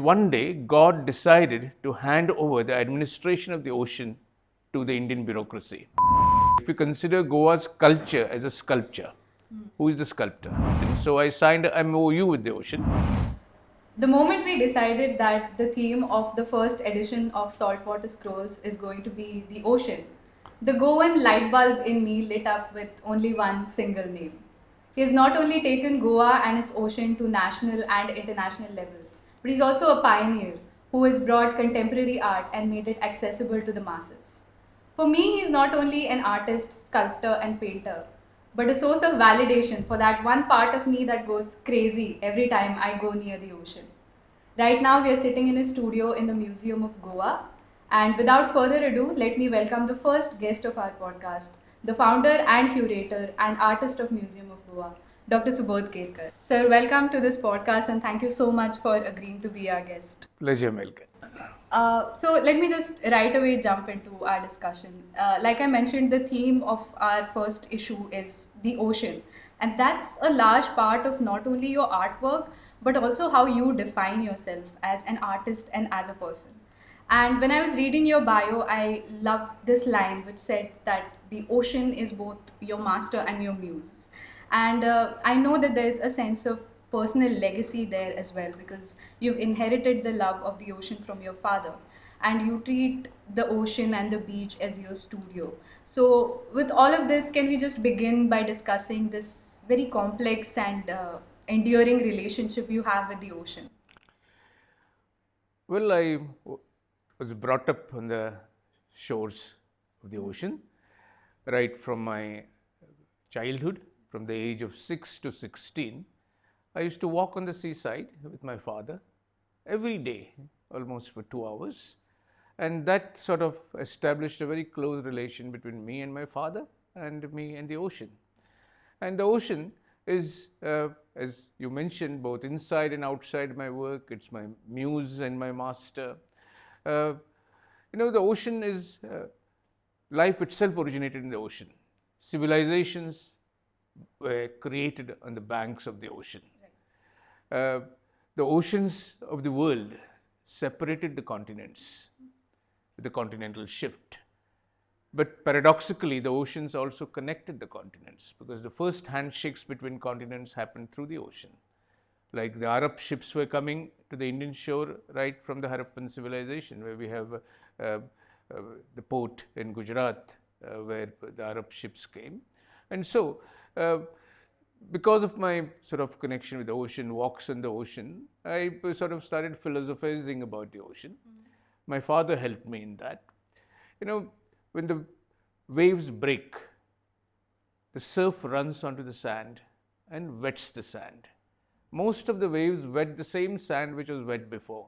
one day God decided to hand over the administration of the ocean to the Indian bureaucracy. If you consider Goa's culture as a sculpture, who is the sculptor? So I signed an MoU with the ocean. The moment we decided that the theme of the first edition of Saltwater Scrolls is going to be the ocean, the Goan light bulb in me lit up with only one single name. He has not only taken Goa and its ocean to national and international levels, but he's also a pioneer who has brought contemporary art and made it accessible to the masses. For me, he's not only an artist, sculptor, and painter, but a source of validation for that one part of me that goes crazy every time I go near the ocean. Right now, we are sitting in a studio in the Museum of Goa. And without further ado, let me welcome the first guest of our podcast, the founder and curator and artist of Museum of Goa, Dr. Subodh Kerkar. Sir, welcome to this podcast and thank you so much for agreeing to be our guest. Pleasure, Mekhla. So let me just right away jump into our discussion. Like I mentioned, the theme of our first issue is the ocean. And that's a large part of not only your artwork, but also how you define yourself as an artist and as a person. And when I was reading your bio, I loved this line which said that the ocean is both your master and your muse. And I know that there's a sense of personal legacy there as well because you've inherited the love of the ocean from your father and you treat the ocean and the beach as your studio. So with all of this, can we just begin by discussing this very complex and enduring relationship you have with the ocean? Well, I was brought up on the shores of the ocean right from my childhood, from the age of 6 to 16. I used to walk on the seaside with my father every day, almost for 2 hours. And that sort of established a very close relation between me and my father and me and the ocean. And the ocean is, as you mentioned, both inside and outside my work. It's my muse and my master. The ocean is, life itself originated in the ocean. Civilizations were created on the banks of the ocean. The oceans of the world separated the continents with the continental shift. But paradoxically, the oceans also connected the continents because the first handshakes between continents happened through the ocean. Like the Arab ships were coming to the Indian shore right from the Harappan civilization, where we have the port in Gujarat where the Arab ships came. And so, because of my sort of connection with the ocean, walks in the ocean, I sort of started philosophizing about the ocean. My father helped me in that. When the waves break, the surf runs onto the sand and wets the sand. Most of the waves wet the same sand which was wet before,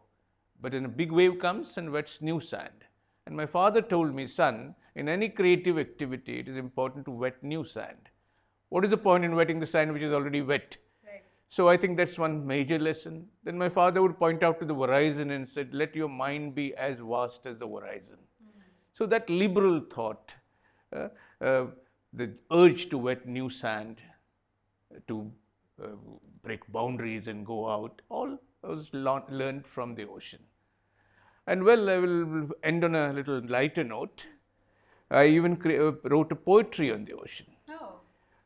but then a big wave comes and wets new sand. And my father told me, son, in any creative activity, it is important to wet new sand. What is the point in wetting the sand which is already wet? Right. So I think that's one major lesson. Then my father would point out to the horizon and said, let your mind be as vast as the horizon. So that liberal thought, the urge to wet new sand, to break boundaries and go out, all was learned from the ocean. And well, I will end on a little lighter note. I even wrote a poetry on the ocean. Oh.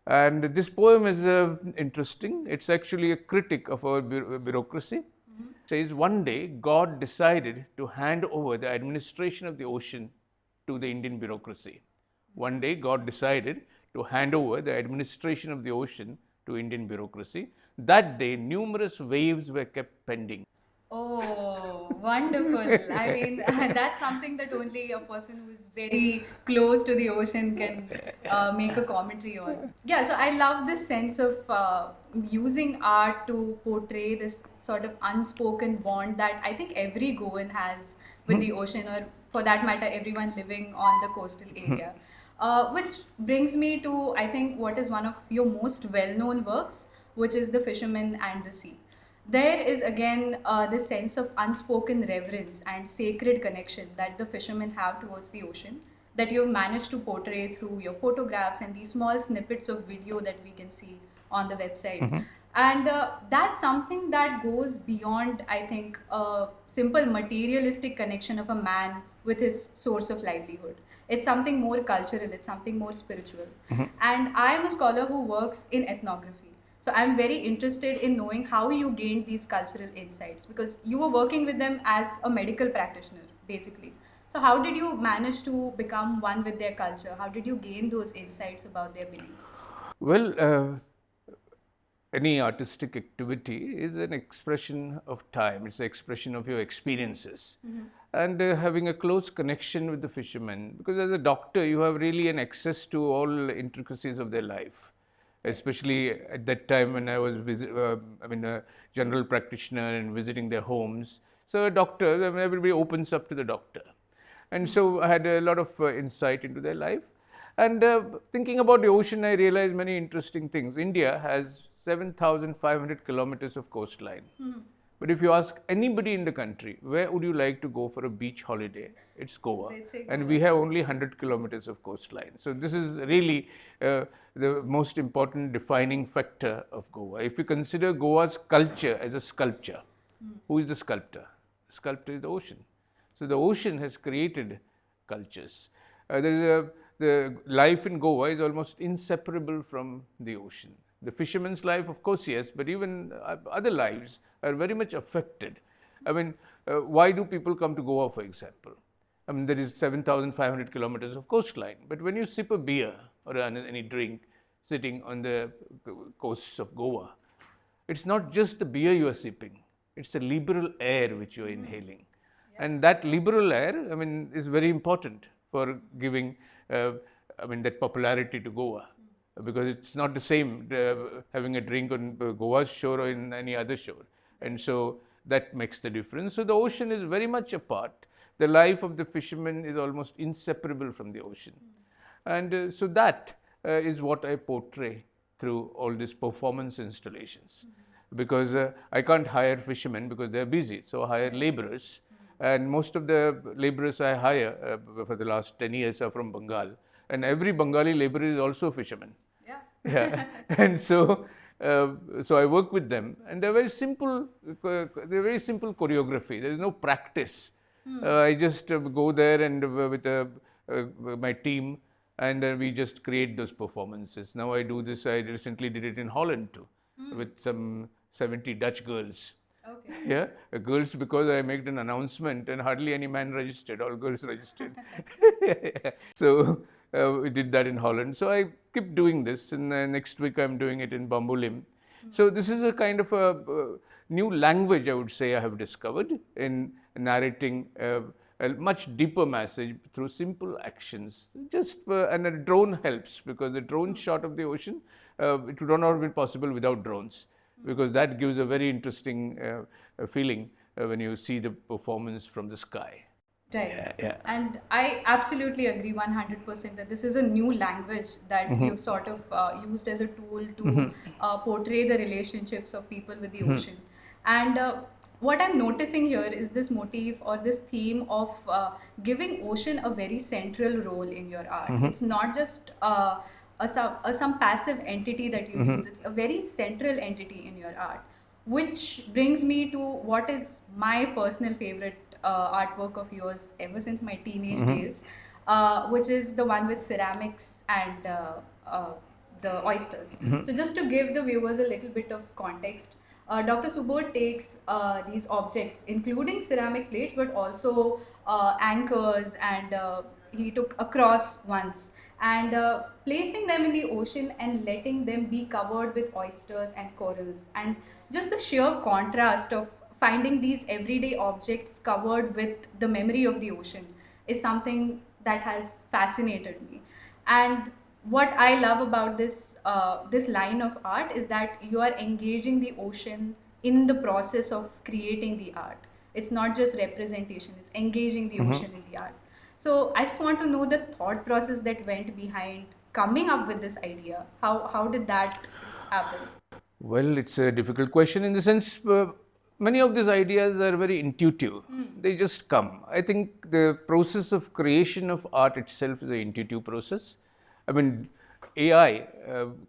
And this poem is interesting. It's actually a critic of our bureaucracy. It says, one day God decided to hand over the administration of the ocean to the Indian bureaucracy. One day God decided to hand over the administration of the ocean to Indian bureaucracy. That day, numerous waves were kept pending. Oh, wonderful. I mean, that's something that only a person who is very close to the ocean can make a commentary on. Yeah, so I love this sense of using art to portray this sort of unspoken bond that I think every Goan has with the ocean, or for that matter, everyone living on the coastal area. Which brings me to, I think, what is one of your most well-known works, which is The Fisherman and the Sea. There is again this sense of unspoken reverence and sacred connection that the fishermen have towards the ocean that you've managed to portray through your photographs and these small snippets of video that we can see on the website. And that's something that goes beyond, I think, a simple materialistic connection of a man with his source of livelihood. It's something more cultural, it's something more spiritual. And I am a scholar who works in ethnography. So I'm very interested in knowing how you gained these cultural insights, because you were working with them as a medical practitioner, basically. So how did you manage to become one with their culture? How did you gain those insights about their beliefs? Well, any artistic activity is an expression of time, it's an expression of your experiences. And having a close connection with the fishermen, because as a doctor, you have really an access to all intricacies of their life, especially at that time when I was a general practitioner and visiting their homes. So a doctor, everybody opens up to the doctor. And so I had a lot of insight into their life. And thinking about the ocean, I realized many interesting things. India has 7,500 kilometers of coastline. But if you ask anybody in the country, where would you like to go for a beach holiday? It's Goa. They'd say And Goa. we have only 100 kilometers of coastline. So this is really the most important defining factor of Goa. If you consider Goa's culture as a sculpture, who is the sculptor? The sculptor is the ocean. So the ocean has created cultures. The life in Goa is almost inseparable from the ocean. The fisherman's life, of course, yes, but even other lives are very much affected. I mean, why do people come to Goa, for example? I mean, there is 7,500 kilometers of coastline, but when you sip a beer or any drink sitting on the coasts of Goa, it's not just the beer you are sipping, it's the liberal air which you are inhaling. And that liberal air, I mean, is very important for giving, that popularity to Goa. Because it's not the same having a drink on Goa's shore or in any other shore. And so that makes the difference. So the ocean is very much a part. The life of the fisherman is almost inseparable from the ocean. And so that is what I portray through all these performance installations. Because I can't hire fishermen because they're busy, so I hire laborers. And most of the laborers I hire for the last 10 years are from Bengal. And every Bengali laborer is also a fisherman. Yeah. And so I work with them, and they're very simple choreography. There is no practice. I just go there and with my team, and we just create those performances. Now I do this. I recently did it in Holland too, with some 70 Dutch girls. Okay. Yeah, girls, because I made an announcement and hardly any man registered, all girls registered. So we did that in Holland. So I keep doing this, and next week I'm doing it in Bambolim. So this is a kind of a new language, I would say, I have discovered in narrating a much deeper message through simple actions. And a drone helps, because the drone shot of the ocean, it would not have been possible without drones, because that gives a very interesting feeling when you see the performance from the sky. Right. Yeah. And I absolutely agree 100% that this is a new language that you've sort of used as a tool to portray the relationships of people with the ocean. And what I'm noticing here is this motif or this theme of giving ocean a very central role in your art. It's not just some passive entity that you use, it's a very central entity in your art. Which brings me to what is my personal favorite artwork of yours ever since my teenage days, which is the one with ceramics and the oysters. So just to give the viewers a little bit of context, Dr. Subodh takes these objects, including ceramic plates, but also anchors, and he took a cross once, and placing them in the ocean and letting them be covered with oysters and corals. And just the sheer contrast of finding these everyday objects covered with the memory of the ocean is something that has fascinated me. And what I love about this line of art is that you are engaging the ocean in the process of creating the art. It's not just representation, it's engaging the ocean in the art. So I just want to know the thought process that went behind coming up with this idea. How did that happen? Well, it's a difficult question in the sense many of these ideas are very intuitive. They just come. I think the process of creation of art itself is an intuitive process. I mean, AI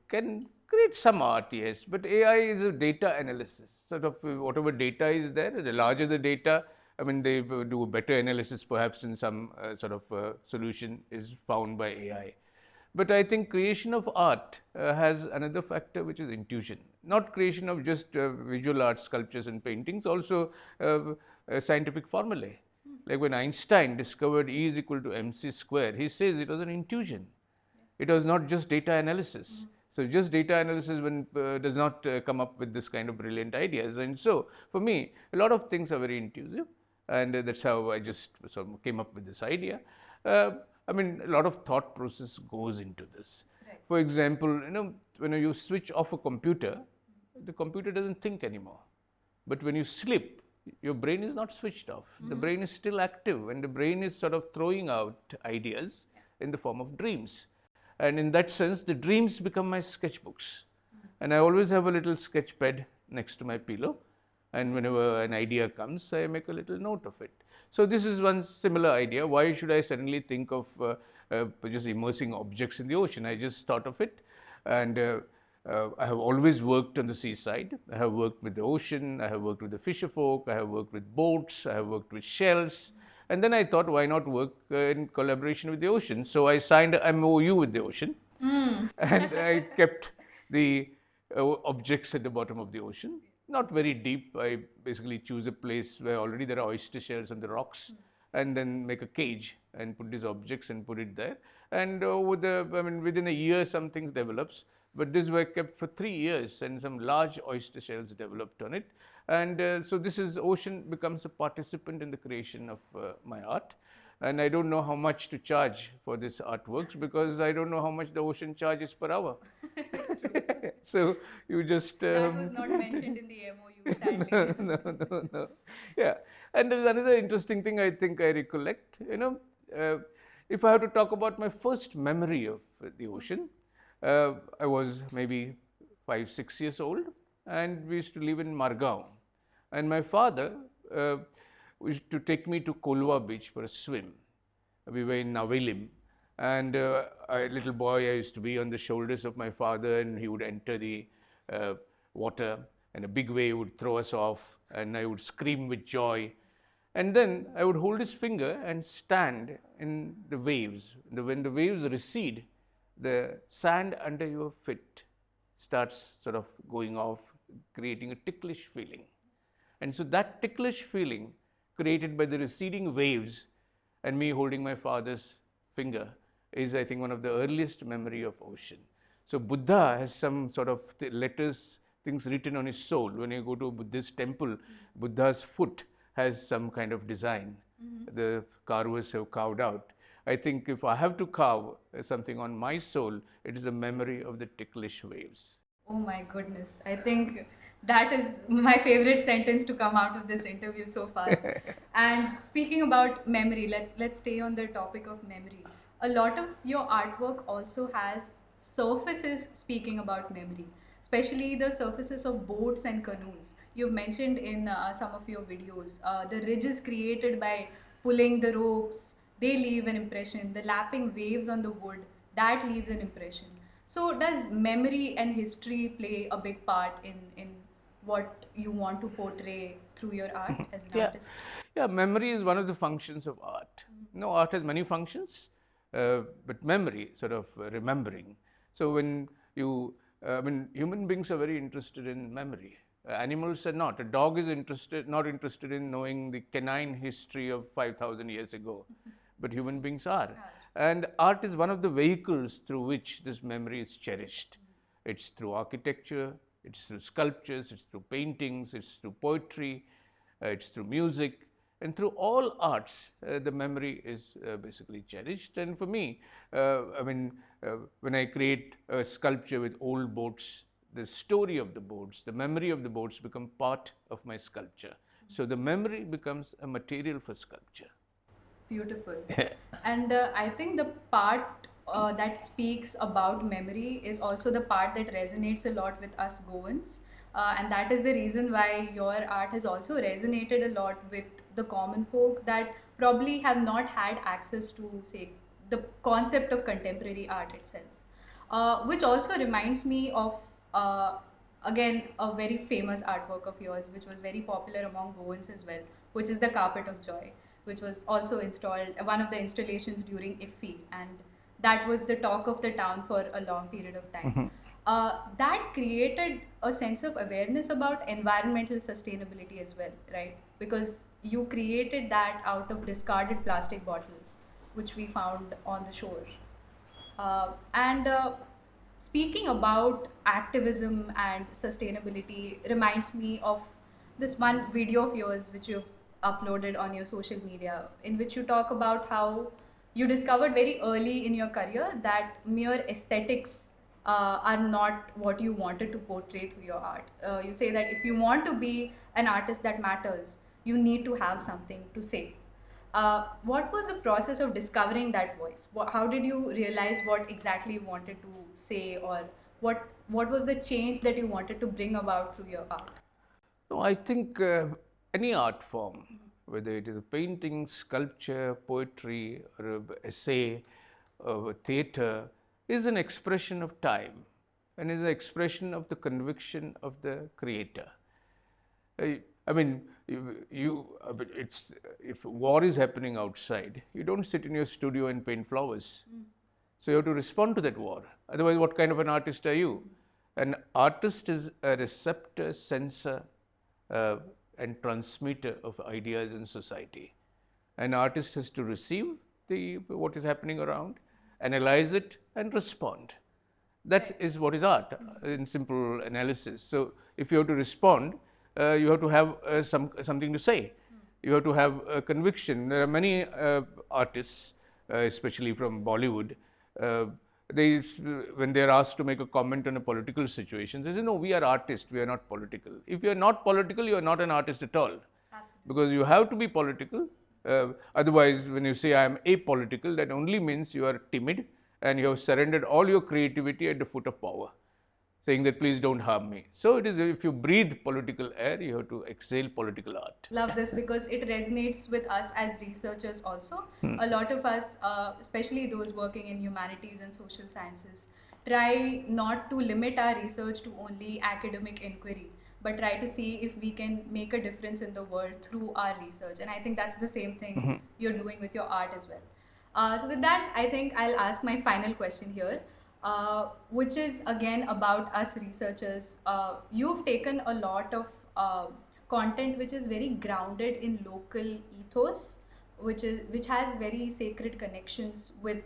can Create some art, yes, but AI is a data analysis. Sort of whatever data is there, the larger the data, I mean, they do a better analysis perhaps in some sort of solution is found by AI. But I think creation of art has another factor, which is intuition. Not creation of just visual art, sculptures and paintings, also scientific formulae. Like when Einstein discovered E is equal to mc square, he says it was an intuition. It was not just data analysis. So just data analysis does not come up with this kind of brilliant ideas. And so for me, a lot of things are very intuitive, and that's how I just sort of came up with this idea. I mean, a lot of thought process goes into this. Right. For example, when you switch off a computer, the computer doesn't think anymore. But when you sleep, your brain is not switched off. The brain is still active, and the brain is sort of throwing out ideas in the form of dreams. And in that sense, the dreams become my sketchbooks. And I always have a little sketch pad next to my pillow. And whenever an idea comes, I make a little note of it. So this is one similar idea. Why should I suddenly think of just immersing objects in the ocean? I just thought of it. And I have always worked on the seaside. I have worked with the ocean. I have worked with the fisher folk. I have worked with boats. I have worked with shells. And then I thought, why not work in collaboration with the ocean? So I signed a MOU with the ocean. And I kept the objects at the bottom of the ocean. Not very deep. I basically choose a place where already there are oyster shells on the rocks, and then make a cage and put these objects and put it there. And within a year, some things develops. But these were kept for 3 years, and some large oyster shells developed on it. And so this is ocean becomes a participant in the creation of my art. And I don't know how much to charge for this artworks, because I don't know how much the ocean charges per hour. So you just That was not mentioned in the MOU, sadly. no. Yeah, and there's another interesting thing I think I recollect. If I have to talk about my first memory of the ocean, I was maybe 5, 6 years old, and we used to live in Margao. And my father used to take me to Kolwa beach for a swim. We were in Navelim, and a little boy, I used to be on the shoulders of my father, and he would enter the water, and a big wave would throw us off, and I would scream with joy. And then I would hold his finger and stand in the waves. When the waves recede, the sand under your feet starts sort of going off, creating a ticklish feeling. And so that ticklish feeling created by the receding waves and me holding my father's finger is, I think, one of the earliest memory of ocean. So Buddha has some sort of letters, things written on his sole. When you go to a Buddhist temple, Buddha's foot has some kind of design. The carvers have carved out. I think if I have to carve something on my soul, it is the memory of the ticklish waves. Oh my goodness. I think that is my favorite sentence to come out of this interview so far. And speaking about memory, let's stay on the topic of memory. A lot of your artwork also has surfaces speaking about memory, especially the surfaces of boats and canoes. You've mentioned in some of your videos, the ridges created by pulling the ropes, they leave an impression. The lapping waves on the wood, that leaves an impression. So does memory and history play a big part in what you want to portray through your art as an artist? Yeah, memory is one of the functions of art. Art has many functions, but memory, sort of remembering. So when human beings are very interested in memory. Animals are not. A dog is not interested in knowing the canine history of 5,000 years ago, but human beings are. And art is one of the vehicles through which this memory is cherished. It's through architecture, it's through sculptures, it's through paintings, it's through poetry, it's through music, and through all arts, the memory is basically cherished. And for me, when I create a sculpture with old boats, the story of the boats, the memory of the boats become part of my sculpture. So the memory becomes a material for sculpture. Beautiful. And I think the part that speaks about memory is also the part that resonates a lot with us Goans. And that is the reason why your art has also resonated a lot with the common folk that probably have not had access to, say, the concept of contemporary art itself. Which also reminds me of uh, again, a very famous artwork of yours, which was very popular among Goans as well, which is the Carpet of Joy, which was also installed, one of the installations during IFFI, and that was the talk of the town for a long period of time. That created a sense of awareness about environmental sustainability as well, right? Because you created that out of discarded plastic bottles, which we found on the shore. And Speaking about activism and sustainability reminds me of this one video of yours which you've uploaded on your social media, in which you talk about how you discovered very early in your career that mere aesthetics are not what you wanted to portray through your art. You say that if you want to be an artist that matters, you need to have something to say. What was the process of discovering that voice? How did you realize what exactly you wanted to say, or what was the change that you wanted to bring about through your art? No, I think any art form, whether it is a painting, sculpture, poetry, or a essay, or theatre, is an expression of time and is an expression of the conviction of the creator. I mean, it's if war is happening outside, you don't sit in your studio and paint flowers. So you have to respond to that war. Otherwise, what kind of an artist are you? An artist is a receptor, sensor, and transmitter of ideas in society. An artist has to receive what is happening around, analyze it, and respond. That is what is art in simple analysis. So if you have to respond, you have to have something to say. You have to have a conviction. There are many artists, especially from Bollywood, they when they are asked to make a comment on a political situation, they say, "No, we are artists. We are not political." If you are not political, you are not an artist at all. Absolutely. Because you have to be political. Otherwise, when you say I am apolitical, that only means you are timid and you have surrendered all your creativity at the foot of power, saying that please don't harm me. So it is, if you breathe political air, you have to exhale political art. Love this because it resonates with us as researchers also. A lot of us, especially those working in humanities and social sciences, try not to limit our research to only academic inquiry, but try to see if we can make a difference in the world through our research. And I think that's the same thing you're doing with your art as well. So with that, I think I'll ask my final question here, which is again about us researchers. You've taken a lot of content which is very grounded in local ethos, which has very sacred connections with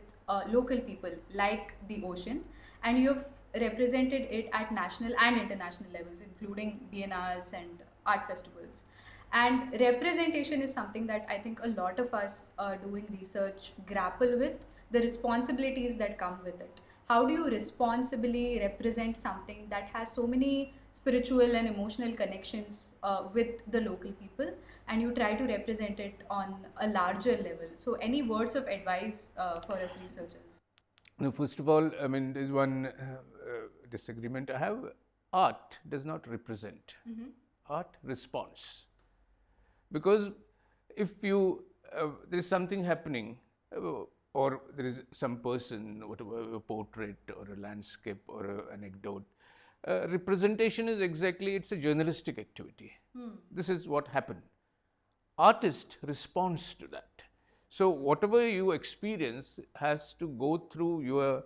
local people, like the ocean, and you've represented it at national and international levels, including biennales and art festivals. And representation is something that I think a lot of us doing research grapple with, the responsibilities that come with it. How do you responsibly represent something that has so many spiritual and emotional connections with the local people, and you try to represent it on a larger level? So, any words of advice for us researchers? Now, first of all, I mean, there's one disagreement I have. Art does not represent. Art responds. Because if you, there is something happening, or there is some person, whatever, a portrait or a landscape or an anecdote, representation is exactly, it's a journalistic activity. This is what happened. Artist responds to that. So whatever you experience has to go through your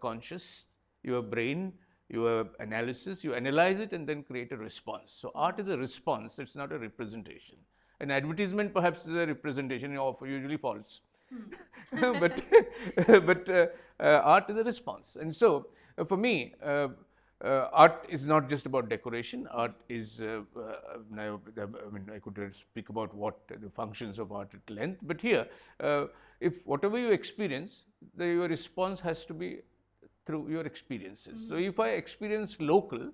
conscious, your brain, your analysis, you analyze it and then create a response. So art is a response, it's not a representation. An advertisement perhaps is a representation, usually false. but art is a response. And so for me, art is not just about decoration. Art is, I mean, I could speak about what the functions of art at length, but here, if whatever you experience, your response has to be through your experiences. So if I experience local,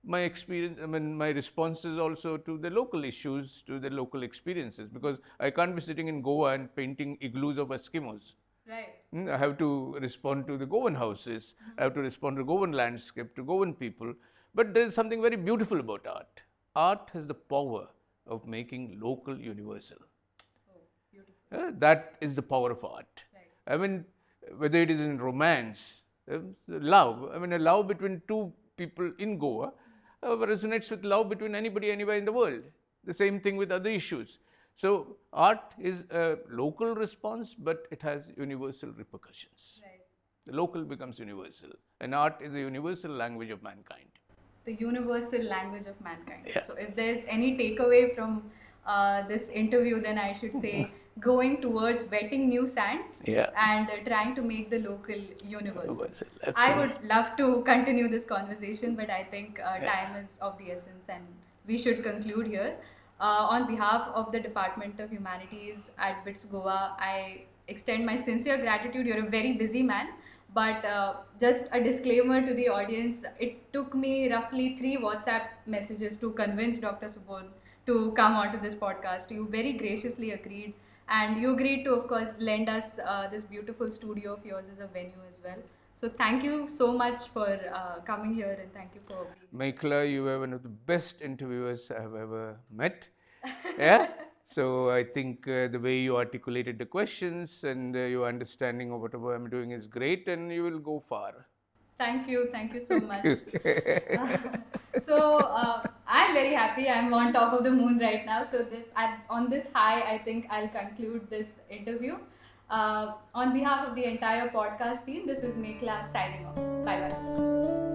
my experience, I mean, my response is also to the local issues, to the local experiences, because I can't be sitting in Goa and painting igloos of Eskimos. Right. I have to respond to the Goan houses, I have to respond to Goan landscape, to Goan people. But there is something very beautiful about art. Art has the power of making local universal. Oh, beautiful. That is the power of art. Right. I mean, whether it is in romance, love, I mean, a love between two people in Goa resonates with love between anybody, anywhere in the world. The same thing with other issues. So art is a local response, but it has universal repercussions. Right. The local becomes universal, and art is the universal language of mankind. The universal language of mankind. Yeah. So, if there's any takeaway from this interview, then I should say going towards wetting new sands Yeah. and trying to make the local universal. Universal, I would absolutely. love to continue this conversation, but I think time is of the essence and we should conclude here. On behalf of the Department of Humanities at BITS Goa, I extend my sincere gratitude. You're a very busy man, but just a disclaimer to the audience, it took me roughly 3 WhatsApp messages to convince Dr. Subodh to come onto this podcast. You very graciously agreed, and you agreed to, of course, lend us this beautiful studio of yours as a venue as well. So thank you so much for coming here, and thank you for being Mekhla, you were one of the best interviewers I have ever met. Yeah. So I think the way you articulated the questions and your understanding of whatever I'm doing is great, and you will go far. Thank you so much. So I'm very happy. I'm on top of the moon right now. So on this high, I think I'll conclude this interview. On behalf of the entire podcast team, this is Mekhla signing off. Bye bye.